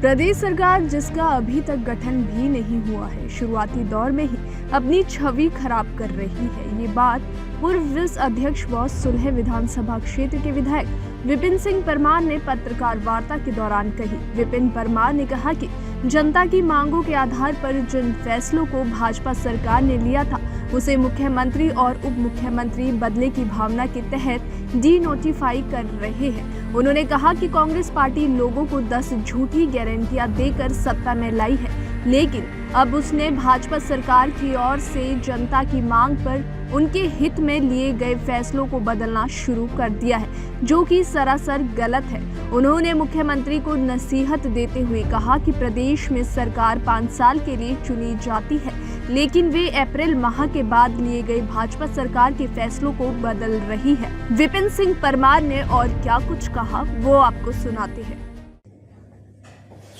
प्रदेश सरकार जिसका अभी तक गठन भी नहीं हुआ है, शुरुआती दौर में ही अपनी छवि खराब कर रही है। ये बात पूर्व विस अध्यक्ष व सुलह विधानसभा क्षेत्र के विधायक विपिन सिंह परमार ने पत्रकार वार्ता के दौरान कही। विपिन परमार ने कहा कि जनता की मांगों के आधार पर जिन फैसलों को भाजपा सरकार ने लिया था, उसे मुख्यमंत्री और उप मुख्यमंत्री बदले की भावना के तहत डी-नोटिफाई कर रहे हैं। उन्होंने कहा कि कांग्रेस पार्टी लोगों को 10 झूठी गारंटियां देकर सत्ता में लाई है, लेकिन अब उसने भाजपा सरकार की ओर से जनता की मांग पर उनके हित में लिए गए फैसलों को बदलना शुरू कर दिया है, जो कि सरासर गलत है। उन्होंने मुख्यमंत्री को नसीहत देते हुए कहा कि प्रदेश में सरकार 5 साल के लिए चुनी जाती है, लेकिन वे अप्रैल माह के बाद लिए गए भाजपा सरकार के फैसलों को बदल रही है। विपिन सिंह परमार ने और क्या कुछ कहा, वो आपको सुनाते हैं।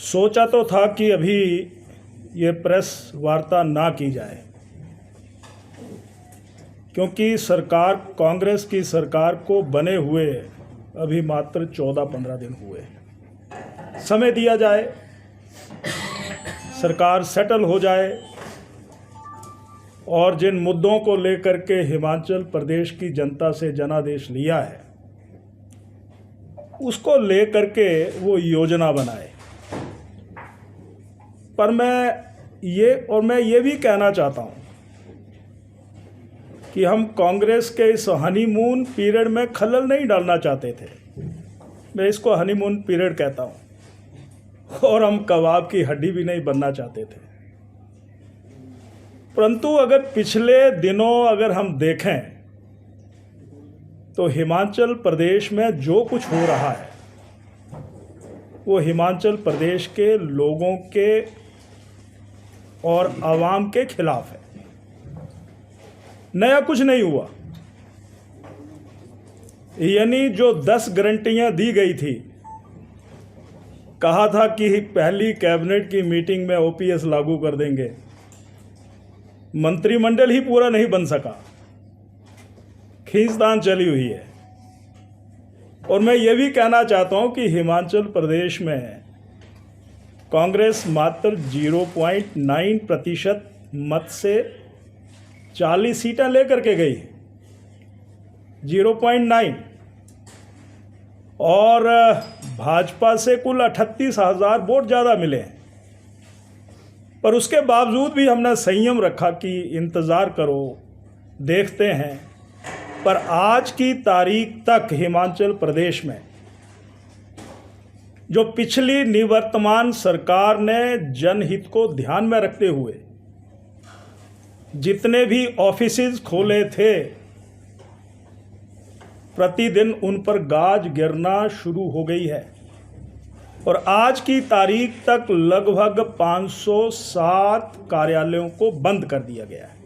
सोचा तो था कि अभी ये प्रेस वार्ता ना की जाए, क्योंकि सरकार, कांग्रेस की सरकार को बने हुए अभी मात्र 14-15 दिन हुए। समय दिया जाए, सरकार सेटल हो जाए और जिन मुद्दों को लेकर के हिमाचल प्रदेश की जनता से जनादेश लिया है, उसको लेकर के वो योजना बनाए। पर मैं ये भी कहना चाहता हूँ कि हम कांग्रेस के इस हनीमून पीरियड में खलल नहीं डालना चाहते थे। मैं इसको हनीमून पीरियड कहता हूँ, और हम कबाब की हड्डी भी नहीं बनना चाहते थे। परंतु अगर पिछले दिनों अगर हम देखें तो हिमाचल प्रदेश में जो कुछ हो रहा है वो हिमाचल प्रदेश के लोगों के और आवाम के खिलाफ है। नया कुछ नहीं हुआ। यानी जो 10 गारंटियां दी गई थी, कहा था कि पहली कैबिनेट की मीटिंग में ओपीएस लागू कर देंगे, मंत्रिमंडल ही पूरा नहीं बन सका, खींचतान चली हुई है। और मैं ये भी कहना चाहता हूं कि हिमाचल प्रदेश में कांग्रेस मात्र 0.9% मत से 40 सीटें लेकर के गई, 0.9, और भाजपा से कुल 38,000 वोट ज़्यादा मिले। पर उसके बावजूद भी हमने संयम रखा कि इंतज़ार करो, देखते हैं। पर आज की तारीख तक हिमाचल प्रदेश में जो पिछली निवर्तमान सरकार ने जनहित को ध्यान में रखते हुए जितने भी ऑफिसेज खोले थे, प्रतिदिन उन पर गाज गिरना शुरू हो गई है। और आज की तारीख तक लगभग 507 कार्यालयों को बंद कर दिया गया है।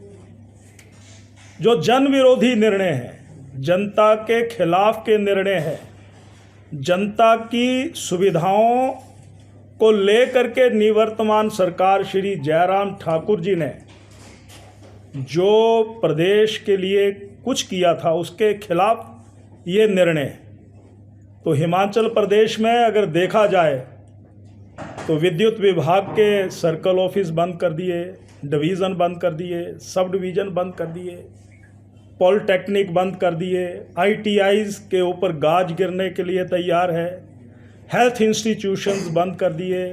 जो जन विरोधी निर्णय है, जनता के खिलाफ के निर्णय है, जनता की सुविधाओं को लेकर के निवर्तमान सरकार श्री जयराम ठाकुर जी ने जो प्रदेश के लिए कुछ किया था, उसके खिलाफ ये निर्णय। तो हिमाचल प्रदेश में अगर देखा जाए तो विद्युत विभाग के सर्कल ऑफिस बंद कर दिए, डिवीज़न बंद कर दिए, सब डिवीज़न बंद कर दिए, पॉलिटेक्निक बंद कर दिए, आईटीआईज के ऊपर गाज गिरने के लिए तैयार है, हेल्थ इंस्टीट्यूशंस बंद कर दिए,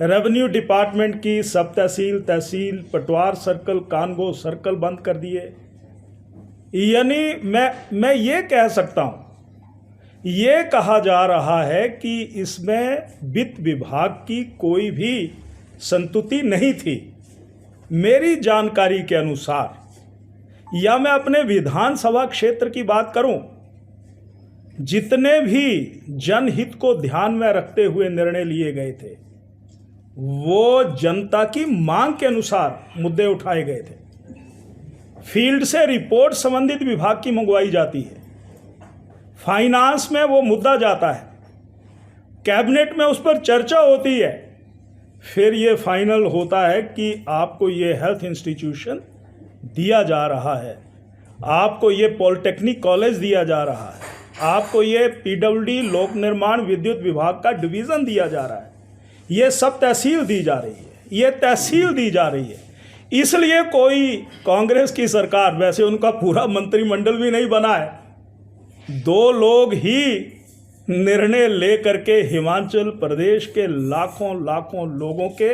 रेवेन्यू डिपार्टमेंट की सब तहसील, पटवार सर्कल, कानगो सर्कल बंद कर दिए। यानी मैं ये कह सकता हूँ, ये कहा जा रहा है कि इसमें वित्त विभाग की कोई भी संतुति नहीं थी। मेरी जानकारी के अनुसार, या मैं अपने विधानसभा क्षेत्र की बात करूं, जितने भी जनहित को ध्यान में रखते हुए निर्णय लिए गए थे, वो जनता की मांग के अनुसार मुद्दे उठाए गए थे। फील्ड से रिपोर्ट संबंधित विभाग की मंगवाई जाती है, फाइनेंस में वो मुद्दा जाता है, कैबिनेट में उस पर चर्चा होती है, फिर ये फाइनल होता है कि आपको ये हेल्थ इंस्टीट्यूशन दिया जा रहा है, आपको ये पॉलिटेक्निक कॉलेज दिया जा रहा है, आपको ये पीडब्ल्यूडी लोक निर्माण विद्युत विभाग का डिवीज़न दिया जा रहा है। ये सब तहसील दी जा रही है, ये तहसील दी जा रही है। इसलिए कोई कांग्रेस की सरकार, वैसे उनका पूरा मंत्रिमंडल भी नहीं बना है, 2 लोग ही निर्णय ले करके हिमाचल प्रदेश के लाखों लाखों लोगों के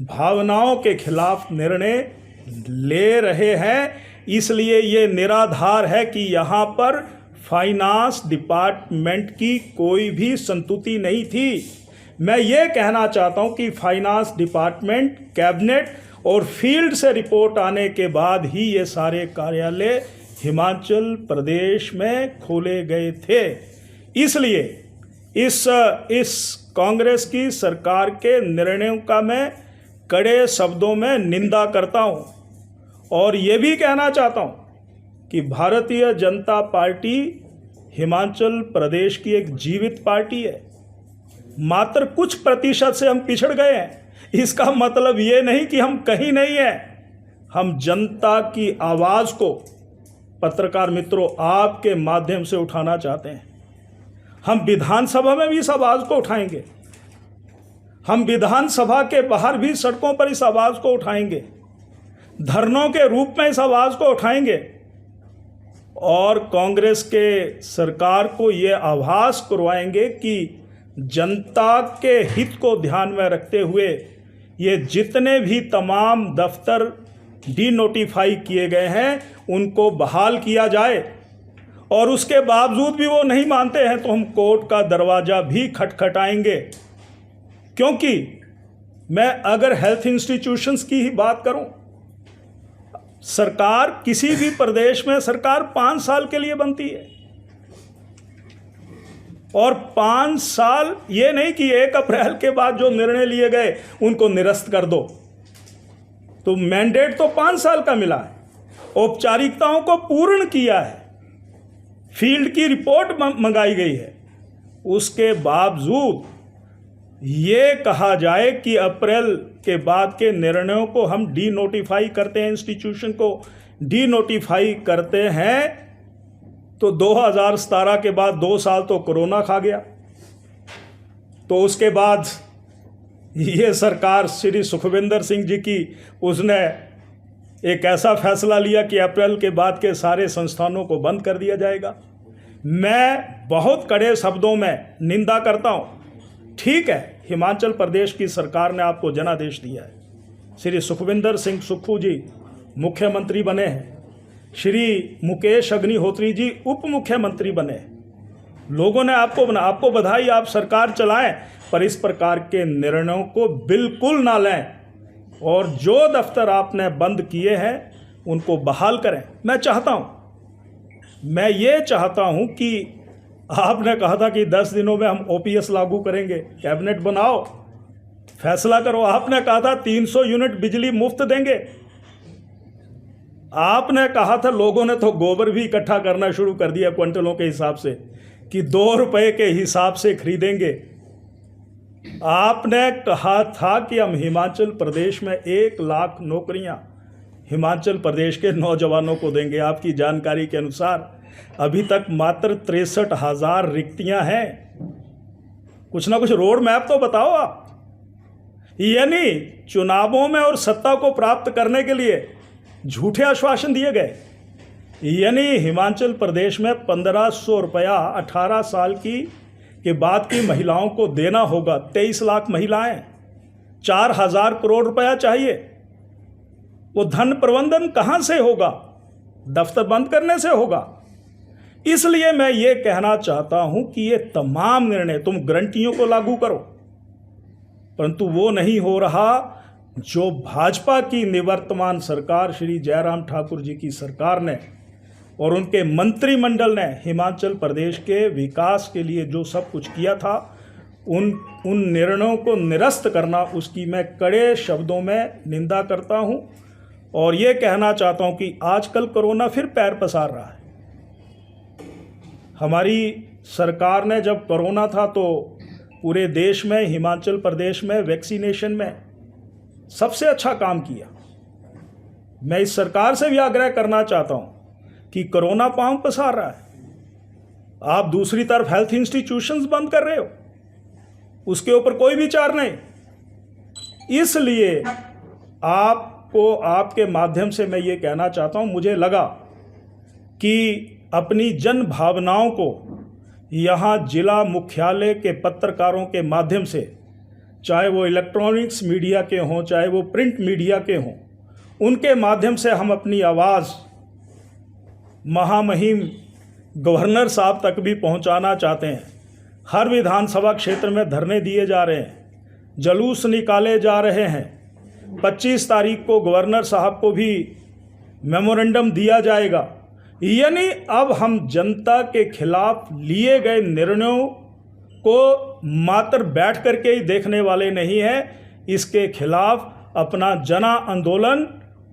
भावनाओं के खिलाफ निर्णय ले रहे हैं। इसलिए ये निराधार है कि यहाँ पर फाइनेंस डिपार्टमेंट की कोई भी संतुति नहीं थी। मैं ये कहना चाहता हूँ कि फाइनेंस डिपार्टमेंट, कैबिनेट और फील्ड से रिपोर्ट आने के बाद ही ये सारे कार्यालय हिमाचल प्रदेश में खोले गए थे। इसलिए इस कांग्रेस की सरकार के निर्णयों का मैं कड़े शब्दों में निंदा करता हूं और ये भी कहना चाहता हूं कि भारतीय जनता पार्टी हिमाचल प्रदेश की एक जीवित पार्टी है। मात्र कुछ प्रतिशत से हम पिछड़ गए हैं, इसका मतलब ये नहीं कि हम कहीं नहीं हैं। हम जनता की आवाज़ को, पत्रकार मित्रों, आपके माध्यम से उठाना चाहते हैं। हम विधानसभा में भी इस आवाज़ को उठाएंगे, हम विधानसभा के बाहर भी सड़कों पर इस आवाज़ को उठाएंगे, धरनों के रूप में इस आवाज़ को उठाएंगे और कांग्रेस के सरकार को ये आभास करवाएंगे कि जनता के हित को ध्यान में रखते हुए ये जितने भी तमाम दफ्तर डीनोटिफाई किए गए हैं उनको बहाल किया जाए। और उसके बावजूद भी वो नहीं मानते हैं तो हम कोर्ट का दरवाज़ा भी खटखटाएंगे। क्योंकि मैं अगर हेल्थ इंस्टीट्यूशंस की ही बात करूं, सरकार किसी भी प्रदेश में सरकार 5 साल के लिए बनती है और 5 साल ये नहीं कि 1 अप्रैल के बाद जो निर्णय लिए गए उनको निरस्त कर दो। तो मैंडेट तो 5 साल का मिला है, औपचारिकताओं को पूर्ण किया है, फील्ड की रिपोर्ट मंगाई गई है। उसके बावजूद ये कहा जाए कि अप्रैल के बाद के निर्णयों को हम डीनोटिफाई करते हैं, इंस्टीट्यूशन को डीनोटिफाई करते हैं, तो 2017 के बाद 2 साल तो कोरोना खा गया। तो उसके बाद ये सरकार श्री सुखविंदर सिंह जी की, उसने एक ऐसा फैसला लिया कि अप्रैल के बाद के सारे संस्थानों को बंद कर दिया जाएगा। मैं बहुत कड़े शब्दों में निंदा करता हूँ। ठीक है, हिमाचल प्रदेश की सरकार ने आपको जनादेश दिया है, श्री सुखविंदर सिंह सुक्खू जी मुख्यमंत्री बने हैं, श्री मुकेश अग्निहोत्री जी उप मुख्यमंत्री बने। लोगों ने आपको बधाई, आप सरकार चलाएं, पर इस प्रकार के निर्णयों को बिल्कुल ना लें और जो दफ्तर आपने बंद किए हैं उनको बहाल करें। मैं ये चाहता हूं कि आपने कहा था कि 10 दिनों में हम ओपीएस लागू करेंगे, कैबिनेट बनाओ, फैसला करो। आपने कहा था 300 यूनिट बिजली मुफ्त देंगे। आपने कहा था, लोगों ने तो गोबर भी इकट्ठा करना शुरू कर दिया क्विंटलों के हिसाब से कि 2 रुपए के हिसाब से खरीदेंगे। आपने कहा था कि हम हिमाचल प्रदेश में 1 लाख नौकरियां हिमाचल प्रदेश के नौजवानों को देंगे। आपकी जानकारी के अनुसार अभी तक मात्र 63,000 रिक्तियां हैं। कुछ ना कुछ रोड मैप तो बताओ आप। यानी चुनावों में और सत्ता को प्राप्त करने के लिए झूठे आश्वासन दिए गए। यानी हिमाचल प्रदेश में 1500 रुपया 18 साल के बाद की महिलाओं को देना होगा। 23 लाख महिलाएं, 4,000 करोड़ रुपया चाहिए। वो धन प्रबंधन कहां से होगा? दफ्तर बंद करने से होगा। इसलिए मैं ये कहना चाहता हूं कि ये तमाम निर्णय तुम गारंटियों को लागू करो, परंतु वो नहीं हो रहा जो भाजपा की निवर्तमान सरकार श्री जयराम ठाकुर जी की सरकार ने और उनके मंत्रिमंडल ने हिमाचल प्रदेश के विकास के लिए जो सब कुछ किया था, उन निर्णयों को निरस्त करना, उसकी मैं कड़े शब्दों में निंदा करता हूं। और ये कहना चाहता हूं कि आजकल कोरोना फिर पैर पसार रहा है। हमारी सरकार ने जब कोरोना था तो पूरे देश में, हिमाचल प्रदेश में वैक्सीनेशन में सबसे अच्छा काम किया। मैं इस सरकार से भी आग्रह करना चाहता हूं कि कोरोना पांव पसार रहा है, आप दूसरी तरफ हेल्थ इंस्टीट्यूशंस बंद कर रहे हो, उसके ऊपर कोई विचार नहीं। इसलिए आपको आपके माध्यम से मैं ये कहना चाहता हूँ, मुझे लगा कि अपनी जन भावनाओं को यहाँ जिला मुख्यालय के पत्रकारों के माध्यम से, चाहे वो इलेक्ट्रॉनिक्स मीडिया के हों, चाहे वो प्रिंट मीडिया के हों, उनके माध्यम से हम अपनी आवाज़ महामहिम गवर्नर साहब तक भी पहुंचाना चाहते हैं। हर विधानसभा क्षेत्र में धरने दिए जा रहे हैं, जुलूस निकाले जा रहे हैं। 25 तारीख को गवर्नर साहब को भी मेमोरेंडम दिया जाएगा। यानी अब हम जनता के खिलाफ लिए गए निर्णयों को मात्र बैठ करके ही देखने वाले नहीं हैं, इसके खिलाफ अपना जना आंदोलन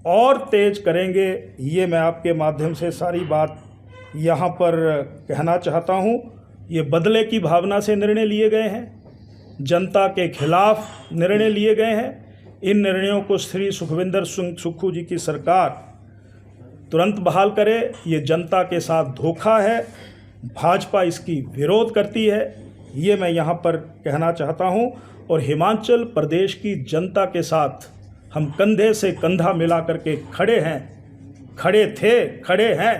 और तेज करेंगे। ये मैं आपके माध्यम से सारी बात यहाँ पर कहना चाहता हूँ। ये बदले की भावना से निर्णय लिए गए हैं, जनता के खिलाफ निर्णय लिए गए हैं। इन निर्णयों को श्री सुखविंदर सिंह सुक्खू जी की सरकार तुरंत बहाल करे। ये जनता के साथ धोखा है, भाजपा इसकी विरोध करती है, ये मैं यहाँ पर कहना चाहता हूँ। और हिमाचल प्रदेश की जनता के साथ हम कंधे से कंधा मिला करके खड़े हैं, खड़े थे, खड़े हैं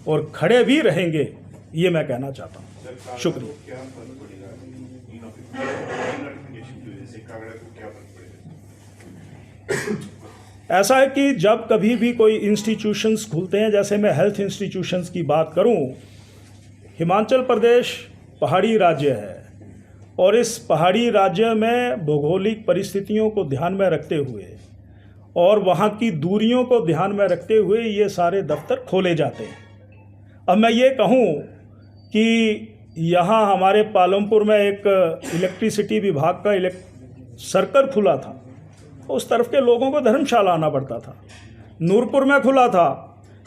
और खड़े भी रहेंगे, ये मैं कहना चाहता हूँ। शुक्रिया। ऐसा है कि जब कभी भी कोई इंस्टीट्यूशंस खुलते हैं, जैसे मैं हेल्थ इंस्टीट्यूशंस की बात करूं, हिमाचल प्रदेश पहाड़ी राज्य है और इस पहाड़ी राज्य में भौगोलिक परिस्थितियों को ध्यान में रखते हुए और वहाँ की दूरियों को ध्यान में रखते हुए ये सारे दफ्तर खोले जाते हैं। अब मैं ये कहूँ कि यहाँ हमारे पालमपुर में एक इलेक्ट्रिसिटी विभाग का सर्कल खुला था, उस तरफ के लोगों को धर्मशाला आना पड़ता था। नूरपुर में खुला था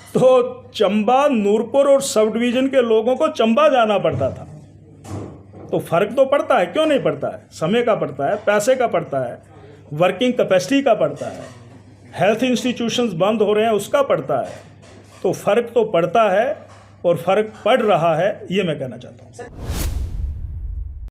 तो चंबा, नूरपुर और सब डिवीज़न के लोगों को चंबा जाना पड़ता था। तो फ़र्क तो पड़ता है, क्यों नहीं पड़ता है? समय का पड़ता है, पैसे का पड़ता है, वर्किंग कैपेसिटी का पड़ता है, हेल्थ इंस्टीट्यूशंस बंद हो रहे हैं उसका पड़ता है। तो फ़र्क तो पड़ता है और फ़र्क पड़ रहा है, ये मैं कहना चाहता हूँ।